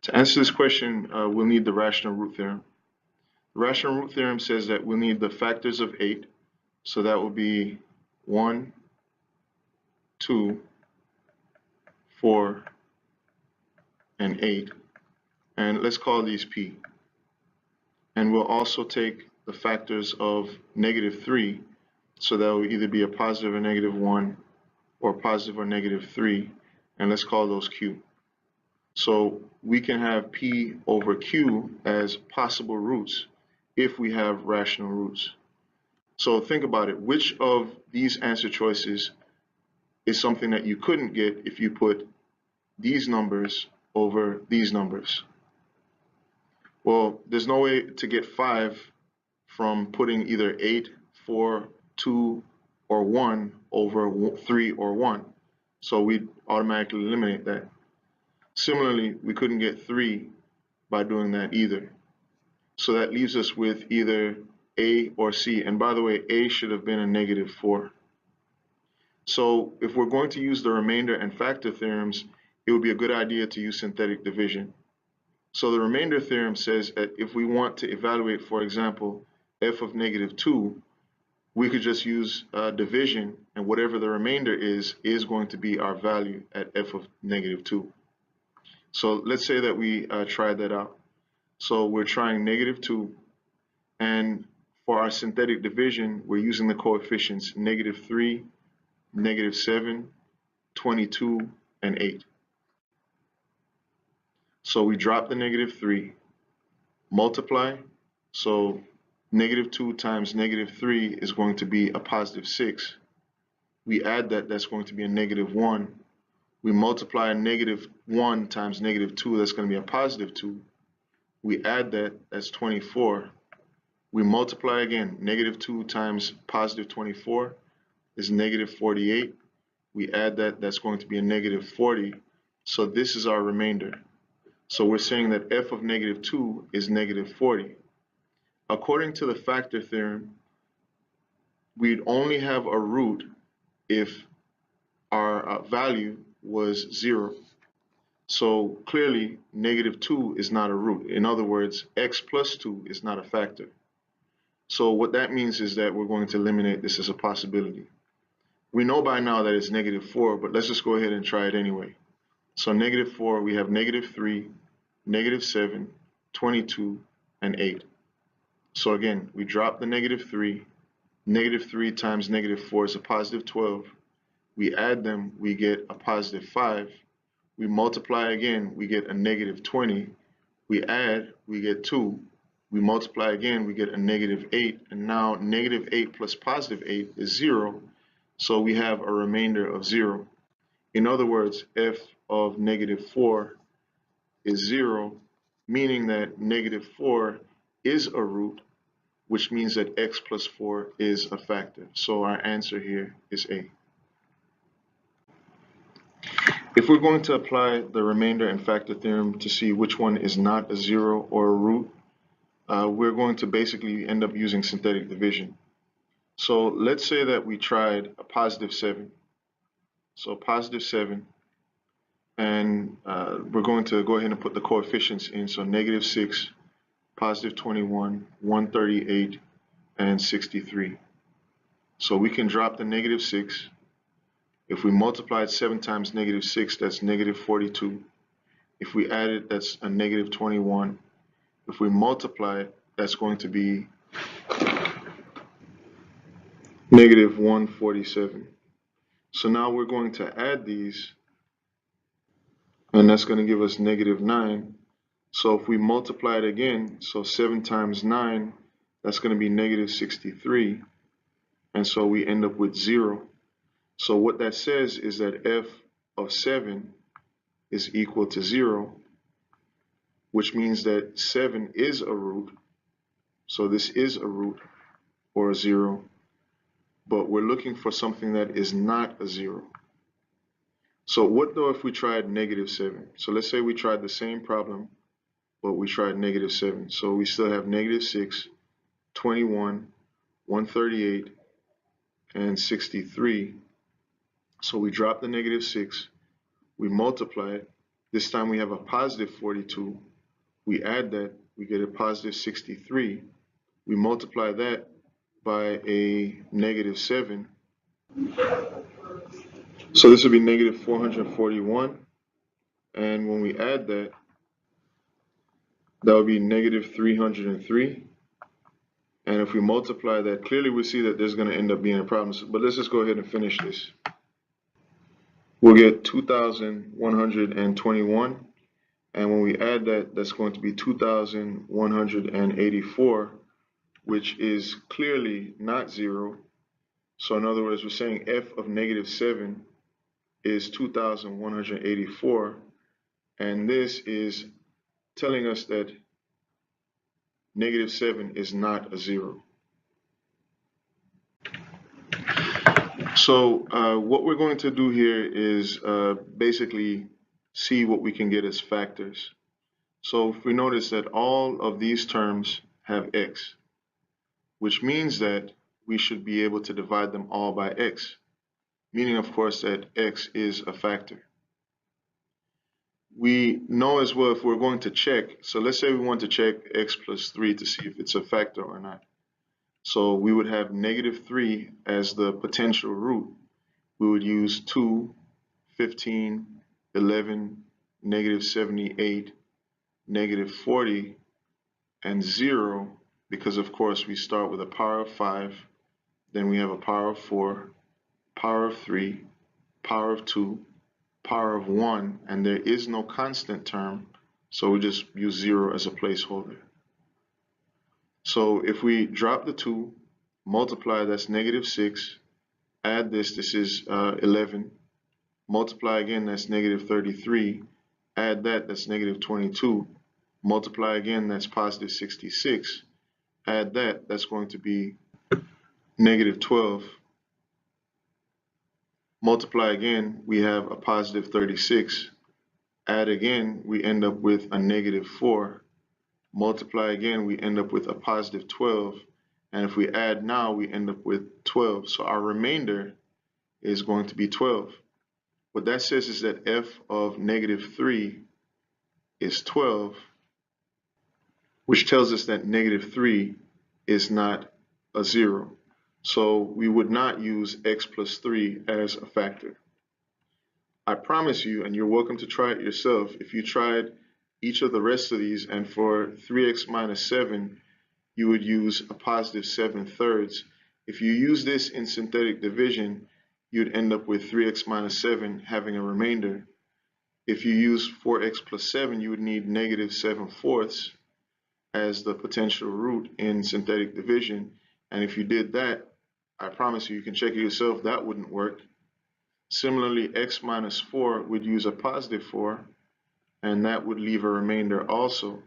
To answer this question, we'll need the rational root theorem. The rational root theorem says that we'll need the factors of 8. So that will be 1, 2, 4, and 8. And let's call these P. And we'll also take the factors of -3. So that will either be a positive or -1, or positive or -3. And let's call those Q. So we can have P over Q as possible roots if we have rational roots. So think about it. Which of these answer choices is something that you couldn't get if you put these numbers over these numbers? Well, there's no way to get 5 from putting either 8, 4, 2, or 1 over 3 or 1. So we'd automatically eliminate that. Similarly, we couldn't get 3 by doing that either. So that leaves us with either A or C. And by the way, A should have been a -4. So if we're going to use the remainder and factor theorems, it would be a good idea to use synthetic division. So the remainder theorem says that if we want to evaluate, for example, f of -2, we could just use division, and whatever the remainder is going to be our value at f of -2. So let's say that we tried that out. So we're trying -2, and for our synthetic division, we're using the coefficients -3, -7, 22, and 8. So we drop the -3, multiply. So -2 times -3 is going to be a +6. We add that, that's going to be a -1. We multiply -1 times -2, that's going to be a +2. We add that, that's 24. We multiply again, -2 times +24 is -48. We add that, that's going to be a -40. So this is our remainder. So we're saying that f of -2 is -40. According to the factor theorem, we'd only have a root if our value was 0. So clearly, -2 is not a root. In other words, x plus 2 is not a factor. So what that means is that we're going to eliminate this as a possibility. We know by now that it's -4, but let's just go ahead and try it anyway. So -4, we have -3, -7, 22, and 8. So again, we drop the -3. -3 times -4 is a +12. We add them, we get a +5. We multiply again, we get a -20. We add, we get 2. We multiply again, we get a -8. And now -8 plus +8 is 0. So we have a remainder of 0. In other words, f of -4 is 0, meaning that -4 is a root, which means that x plus 4 is a factor. So our answer here is A. If we're going to apply the remainder and factor theorem to see which one is not a 0 or a root, we're going to basically end up using synthetic division. So let's say that we tried a +7. So +7, and we're going to go ahead and put the coefficients in. So -6, +21, 138, and 63. So we can drop the -6. If we multiplied 7 times -6, that's -42. If we add it, that's a -21. If we multiply it, that's going to be -147. So now we're going to add these, and that's going to give us -9. So if we multiply it again, so 7 times 9, that's going to be -63. And so we end up with 0. So what that says is that f of 7 is equal to 0, which means that 7 is a root. So this is a root or a 0, but we're looking for something that is not a 0. So what though if we tried -7? So let's say we tried the same problem, but we tried -7. So we still have -6, 21, 138, and 63. So we drop the -6, we multiply it, This time we have a positive 42. We add that, we get a positive 63. We multiply that by a negative 7. So this would be negative 441. And when we add that, that would be negative 303. And if we multiply that, clearly we see that there's going to end up being a problem. But let's just go ahead and finish this. We'll get 2,121. And when we add that, that's going to be 2,184, which is clearly not 0. So in other words, we're saying f of negative 7 is 2,184. And this is telling us that negative 7 is not a 0. So what we're going to do here is basically see what we can get as factors. So if we notice that all of these terms have x, which means that we should be able to divide them all by x, meaning of course that x is a factor. We know as well if we're going to check, so let's say we want to check x plus 3 to see if it's a factor or not. So we would have negative 3 as the potential root. We would use 2, 15, 11, negative 78, negative 40, and 0, because of course we start with a power of 5, then we have a power of 4, power of 3, power of 2, power of 1, and there is no constant term, so we just use 0 as a placeholder. So if we drop the 2, multiply, that's negative 6, add this is 11, multiply again, that's negative 33, add that, that's negative 22, multiply again, that's positive 66, add that, that's going to be negative 12, multiply again, we have a positive 36, add again, we end up with a negative 4, multiply again, we end up with a positive 12, and if we add now, we end up with 12. So our remainder is going to be 12. What that says is that f of negative 3 is 12, which tells us that negative 3 is not a 0. So we would not use x plus 3 as a factor. I promise you, and you're welcome to try it yourself, if you tried each of the rest of these, and for 3x minus 7, you would use a positive 7/3. If you use this in synthetic division, you'd end up with 3x minus 7 having a remainder. If you use 4x plus 7, you would need negative 7/4 as the potential root in synthetic division. And if you did that, I promise you, you can check it yourself, that wouldn't work. Similarly, x minus 4 would use a positive 4, and that would leave a remainder also.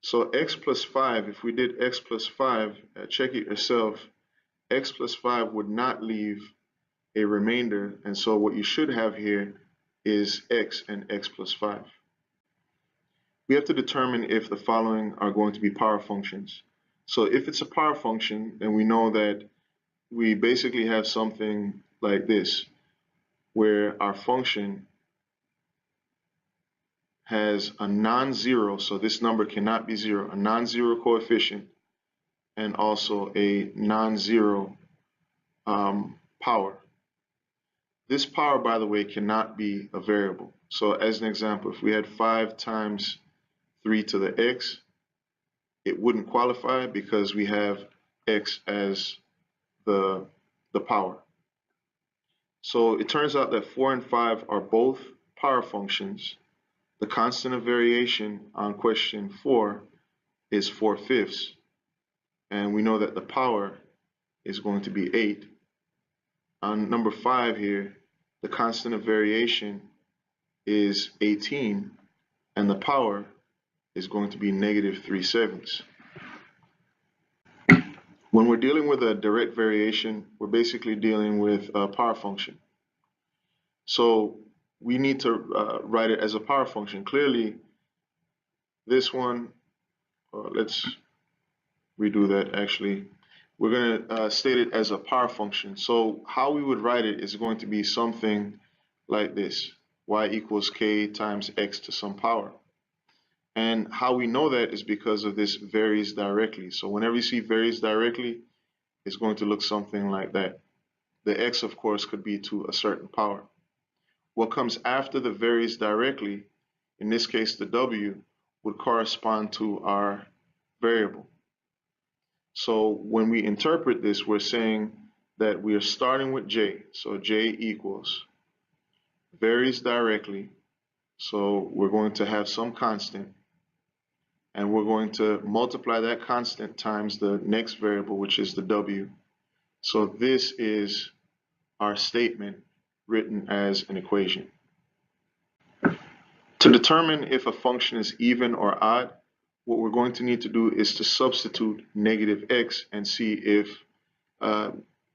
So x plus 5, if we did x plus 5, check it yourself, x plus 5 would not leave a remainder, and so what you should have here is x and x plus 5. We have to determine if the following are going to be power functions. So if it's a power function, then we know that we basically have something like this, where our function has a non-zero, so this number cannot be 0, a non-zero coefficient, and also a non-zero power. This power, by the way, cannot be a variable. So as an example, if we had 5 times 3 to the x, it wouldn't qualify because we have x as the power. So it turns out that 4 and 5 are both power functions. The constant of variation on question 4 is 4/5, and we know that the power is going to be 8. On number 5 here, the constant of variation is 18, and the power is going to be negative 3/7. When we're dealing with a direct variation, we're basically dealing with a power function. So we need to write it as a power function. Clearly, this one, let's redo that actually. We're going to state it as a power function. So how we would write it is going to be something like this. y equals k times x to some power. And how we know that is because of this varies directly. So whenever you see varies directly, it's going to look something like that. The x, of course, could be to a certain power. What comes after the varies directly, in this case the w, would correspond to our variable. So when we interpret this, we're saying that we are starting with j. So j equals varies directly. So we're going to have some constant, and we're going to multiply that constant times the next variable, which is the w. So this is our statement written as an equation. To determine if a function is even or odd, what we're going to need to do is to substitute negative x and see if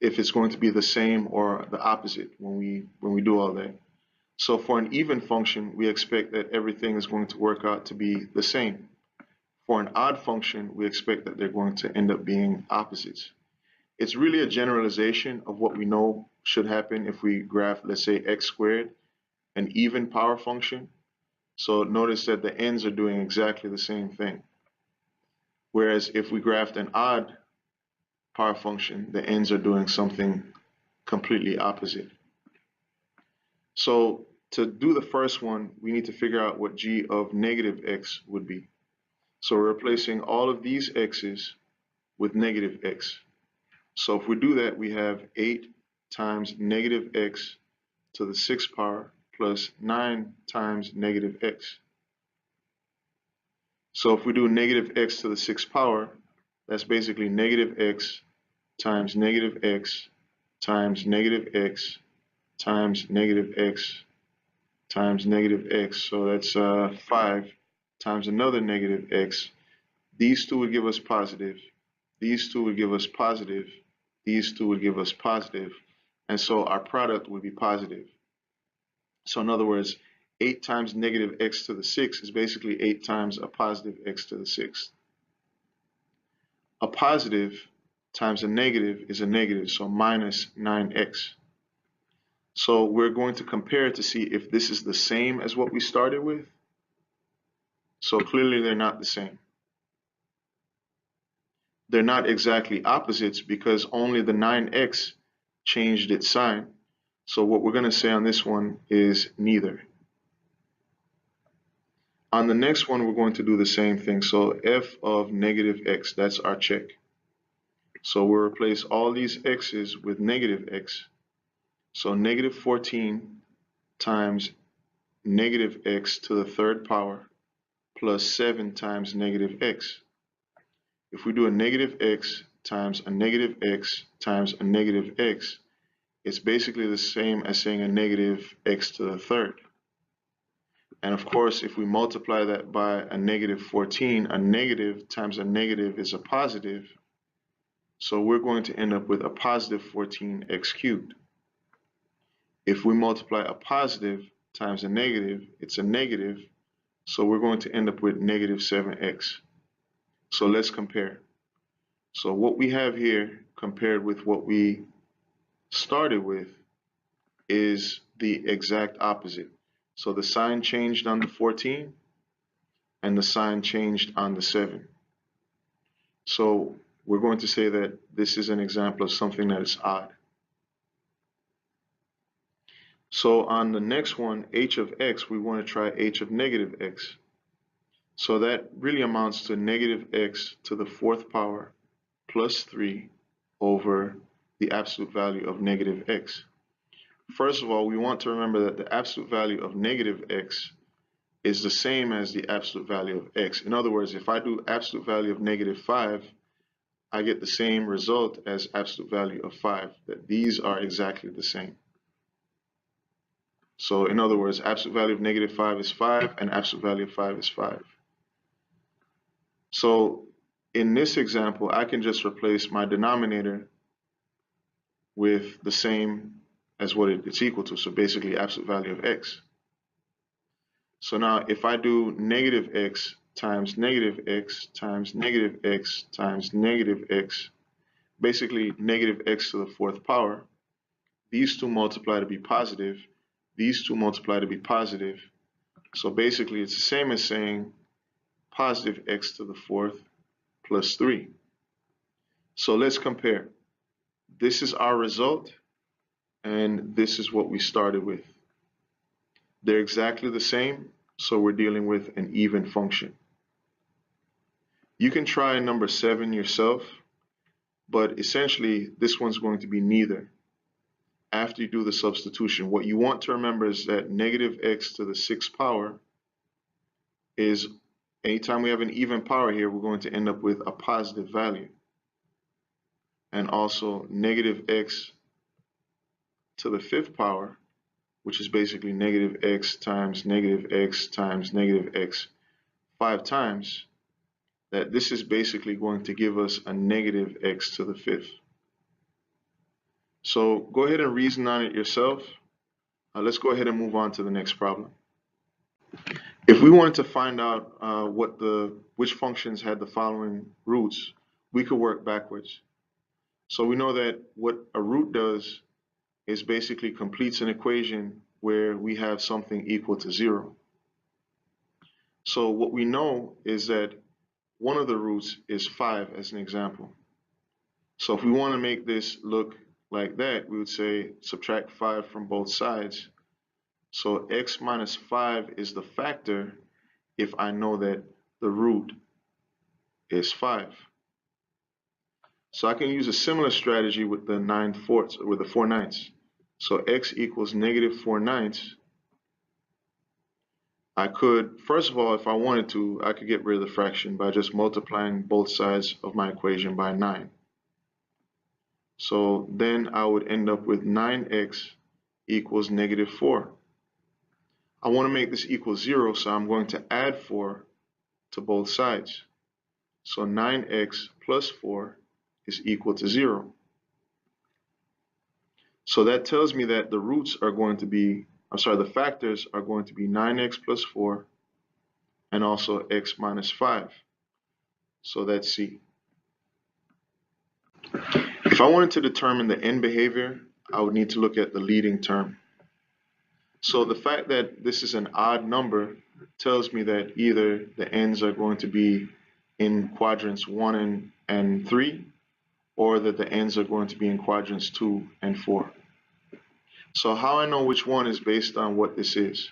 it's going to be the same or the opposite when we do all that. So for an even function, we expect that everything is going to work out to be the same. For an odd function, we expect that they're going to end up being opposites. It's really a generalization of what we know should happen if we graph, let's say, x squared, an even power function. So notice that the ends are doing exactly the same thing. Whereas if we graphed an odd power function, the ends are doing something completely opposite. So to do the first one, we need to figure out what g of negative x would be. So we're replacing all of these x's with negative x. So if we do that, we have 8 times negative x to the 6th power plus 9 times negative x. So if we do negative x to the 6th power, that's basically negative x times negative x times negative x times negative x times negative x. So that's 5 times another negative x. These two would give us positive. These two would give us positive. These two would give us positive. And so our product would be positive. So in other words, 8 times negative x to the 6th is basically 8 times a positive x to the 6th. A positive times a negative is a negative, so minus 9x. So we're going to compare to see if this is the same as what we started with. So clearly they're not the same. They're not exactly opposites because only the 9x changed its sign. So what we're going to say on this one is neither. On the next one, we're going to do the same thing. So f of negative x, that's our check. So we'll replace all these x's with negative x. So negative 14 times negative x to the 3rd power plus 7 times negative x. If we do a negative x times a negative x times a negative x, it's basically the same as saying a negative x to the 3rd. And of course, if we multiply that by a negative 14, a negative times a negative is a positive. So we're going to end up with a positive 14x cubed. If we multiply a positive times a negative, it's a negative. So we're going to end up with negative 7x. So let's compare. So what we have here compared with what we started with is the exact opposite. So the sign changed on the 14 and the sign changed on the 7. So we're going to say that this is an example of something that is odd. So on the next one, h of x, we want to try h of negative x. So that really amounts to negative x to the 4th power plus 3 over the absolute value of negative x. First of all, we want to remember that the absolute value of negative x is the same as the absolute value of x. In other words, if I do absolute value of negative 5, I get the same result as absolute value of 5, that these are exactly the same. So in other words, absolute value of negative 5 is 5, and absolute value of 5 is 5. So in this example, I can just replace my denominator with the same as what it's equal to, so basically absolute value of x. So now if I do negative x times negative x times negative x times negative x, basically negative x to the 4th power, these two multiply to be positive, these two multiply to be positive. So basically, it's the same as saying positive x to the fourth plus 3. So let's compare. This is our result, and this is what we started with. They're exactly the same, so we're dealing with an even function. You can try number 7 yourself, but essentially this one's going to be neither. After you do the substitution, what you want to remember is that negative x to the 6th power is, anytime we have an even power here, we're going to end up with a positive value. And also negative x to the 5th power, which is basically negative x times negative x times negative x 5 times, that this is basically going to give us a negative x to the 5th. So go ahead and reason on it yourself. Let's go ahead and move on to the next problem. If we wanted to find out which functions had the following roots, we could work backwards. So we know that what a root does is basically completes an equation where we have something equal to 0. So what we know is that one of the roots is 5 as an example. So if we want to make this look like that, we would say subtract 5 from both sides. So x minus 5 is the factor if I know that the root is 5. So I can use a similar strategy with the 9/4, with the 4/9. So x equals negative 4/9. I could, first of all, if I wanted to, I could get rid of the fraction by just multiplying both sides of my equation by 9. So then I would end up with 9x equals negative 4. I want to make this equal 0, so I'm going to add 4 to both sides. So 9x plus 4 is equal to 0. So that tells me that the roots are going to be, the factors are going to be 9x plus 4 and also x minus 5. So that's C. If I wanted to determine the end behavior, I would need to look at the leading term. So the fact that this is an odd number tells me that either the ends are going to be in quadrants 1 and 3, or that the ends are going to be in quadrants 2 and 4. So how I know which one is based on what this is.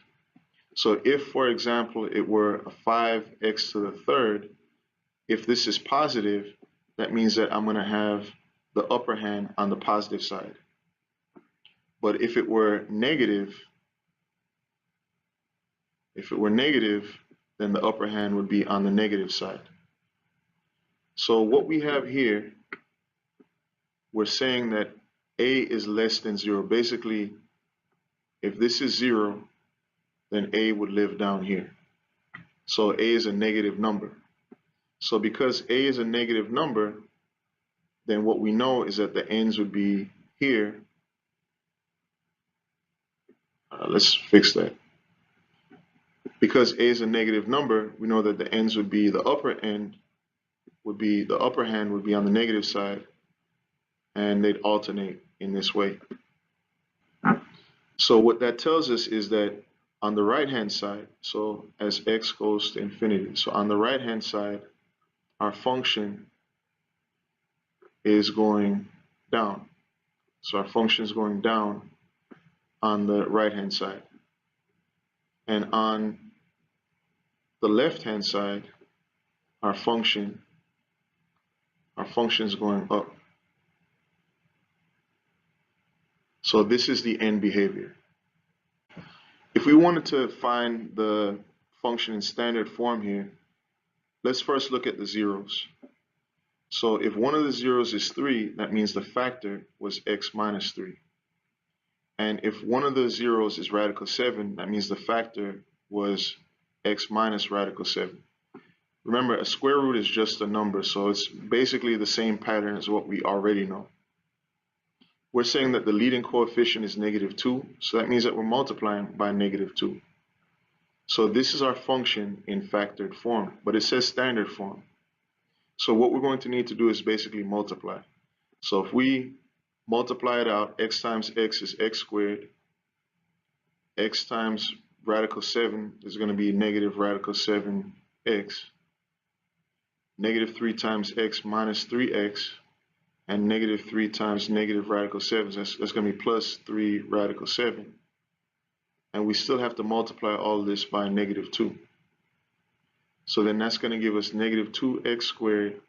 So if, for example, it were a 5x to the 3rd, if this is positive, that means that I'm going to have the upper hand on the positive side. But if it were negative, then the upper hand would be on the negative side. So what we have here, we're saying that a is less than 0. Basically, if this is 0, then a would live down here. So a is a negative number. So because a is a negative number, then what we know is that the ends would be here. Let's fix that. Because a is a negative number, we know that the ends would be, the upper hand would be on the negative side, and they'd alternate in this way. So what that tells us is that on the right hand side, so as x goes to infinity, so on the right hand side, our function is going down. So our function is going down on the right hand side. And on the left hand side, our function is going up. So this is the end behavior. If we wanted to find the function in standard form here, let's first look at the zeros. So if one of the zeros is 3, that means the factor was x minus 3. And if one of the zeros is radical 7, that means the factor was x minus radical 7. Remember, a square root is just a number, so it's basically the same pattern as what we already know. We're saying that the leading coefficient is negative 2, so that means that we're multiplying by negative 2. So this is our function in factored form, but it says standard form. So what we're going to need to do is basically multiply. So if we multiply it out, x times x is x squared, x times radical 7 is going to be negative radical 7x. Negative 3 times x minus 3x, and negative 3 times negative radical 7, that's going to be plus 3 radical 7. And we still have to multiply all of this by negative 2. So then that's going to give us negative 2x squared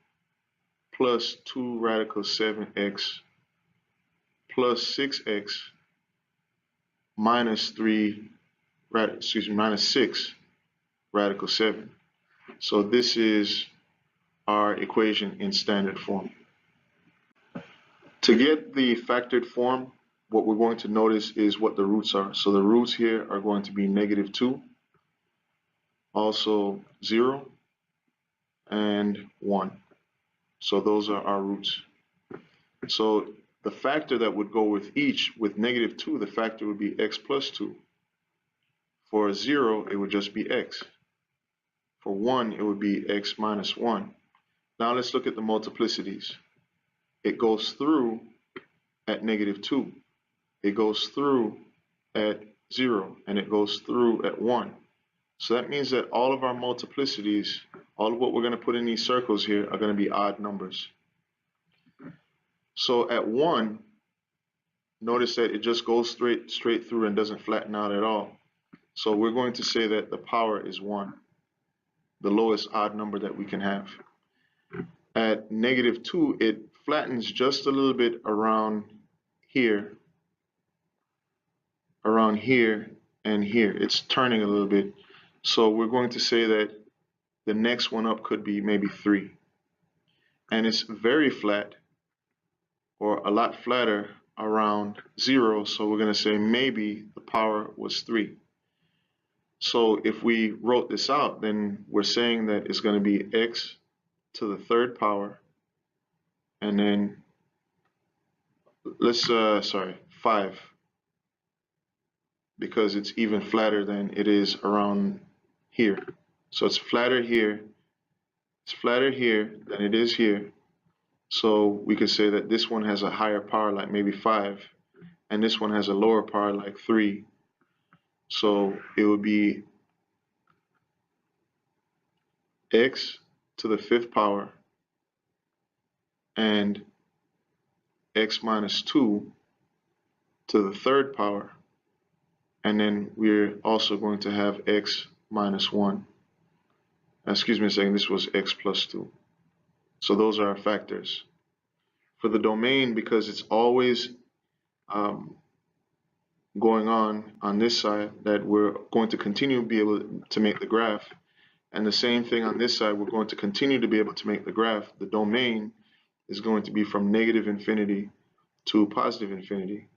plus 2 radical 7x plus 6x minus 6 radical 7. So this is our equation in standard form. To get the factored form, what we're going to notice is what the roots are. So the roots here are going to be negative 2, also 0, and 1. So those are our roots. So the factor that would go with each, with negative 2, the factor would be x plus 2. For 0, it would just be x. For 1, it would be x minus 1. Now let's look at the multiplicities. It goes through at negative 2. It goes through at 0, and it goes through at 1. So that means that all of our multiplicities, all of what we're going to put in these circles here, are going to be odd numbers. So at 1, notice that it just goes straight through and doesn't flatten out at all. So we're going to say that the power is 1, the lowest odd number that we can have. At negative 2, it flattens just a little bit around here, and here. It's turning a little bit. So we're going to say that the next one up could be maybe 3. And it's very flat, or a lot flatter, around 0. So we're going to say maybe the power was 3. So if we wrote this out, then we're saying that it's going to be x to the third power, and then let's 5, because it's even flatter than it is around here. So it's flatter here, than it is here. So we could say that this one has a higher power, like maybe 5, and this one has a lower power, like 3. So it would be x to the 5th power and x minus 2 to the 3rd power, and then we're also going to have x minus 1. Excuse me a second, this was x plus 2. So those are our factors. For the domain, because it's always going on this side, that we're going to continue to be able to make the graph, and the same thing on this side, we're going to continue to be able to make the graph. The domain is going to be from negative infinity to positive infinity.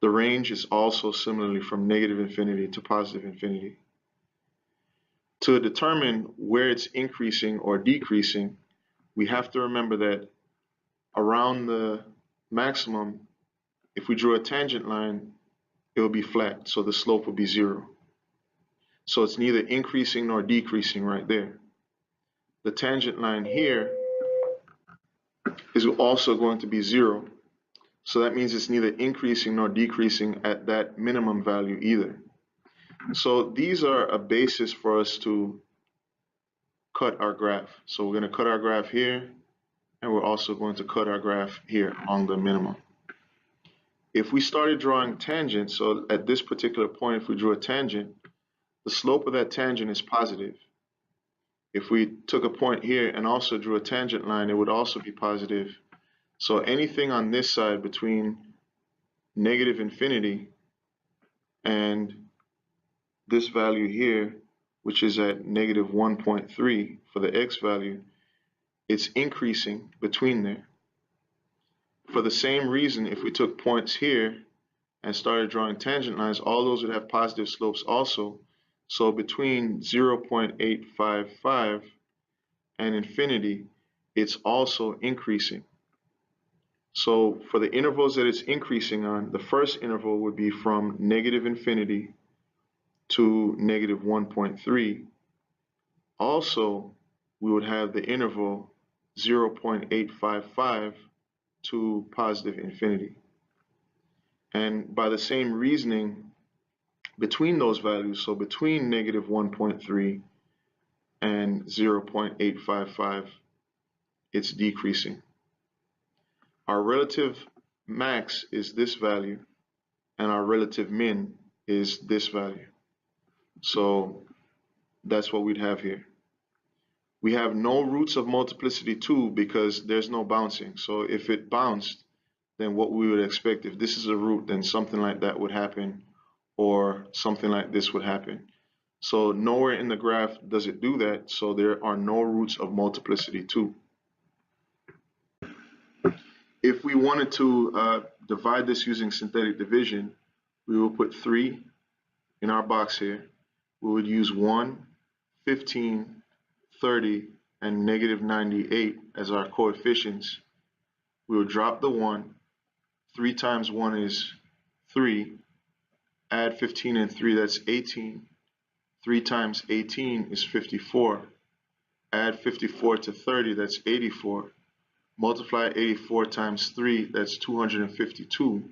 The range is also similarly from negative infinity to positive infinity. To determine where it's increasing or decreasing, we have to remember that around the maximum, if we drew a tangent line, it will be flat, so the slope will be 0. So it's neither increasing nor decreasing right there. The tangent line here is also going to be 0. So that means it's neither increasing nor decreasing at that minimum value either. So these are a basis for us to cut our graph. So we're going to cut our graph here, and we're also going to cut our graph here along the minimum. If we started drawing tangents, so at this particular point, if we drew a tangent, the slope of that tangent is positive. If we took a point here and also drew a tangent line, it would also be positive. So anything on this side between negative infinity and this value here, which is at negative 1.3 for the x value, it's increasing between there. For the same reason, if we took points here and started drawing tangent lines, all those would have positive slopes also. So between 0.855 and infinity, it's also increasing. So for the intervals that it's increasing on, the first interval would be from negative infinity to negative 1.3. Also, we would have the interval 0.855 to positive infinity. And by the same reasoning, between those values, so between negative 1.3 and 0.855, it's decreasing. Our relative max is this value, and our relative min is this value. So that's what we'd have here. We have no roots of multiplicity 2 because there's no bouncing. So if it bounced, then what we would expect, if this is a root, then something like that would happen, or something like this would happen. So nowhere in the graph does it do that, so there are no roots of multiplicity 2. If we wanted to divide this using synthetic division, we will put 3 in our box here. We would use 1, 15, 30, and negative 98 as our coefficients. We will drop the 1. 3 times 1 is 3. Add 15 and 3, that's 18. 3 times 18 is 54. Add 54 to 30, that's 84. Multiply 84 times 3, that's 252.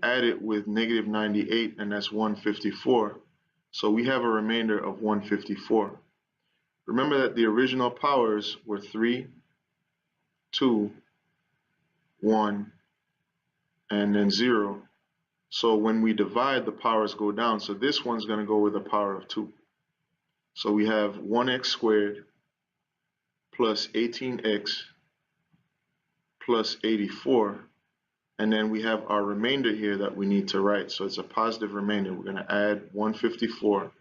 Add it with negative 98, and that's 154. So we have a remainder of 154. Remember that the original powers were 3, 2, 1, and then 0. So when we divide, the powers go down. So this one's going to go with a power of 2. So we have 1x squared plus 18x plus 84. And then we have our remainder here that we need to write. So it's a positive remainder. We're going to add 154.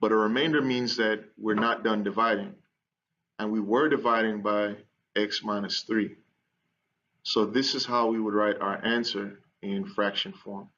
But a remainder means that we're not done dividing. And we were dividing by x minus 3. So this is how we would write our answer in fraction form.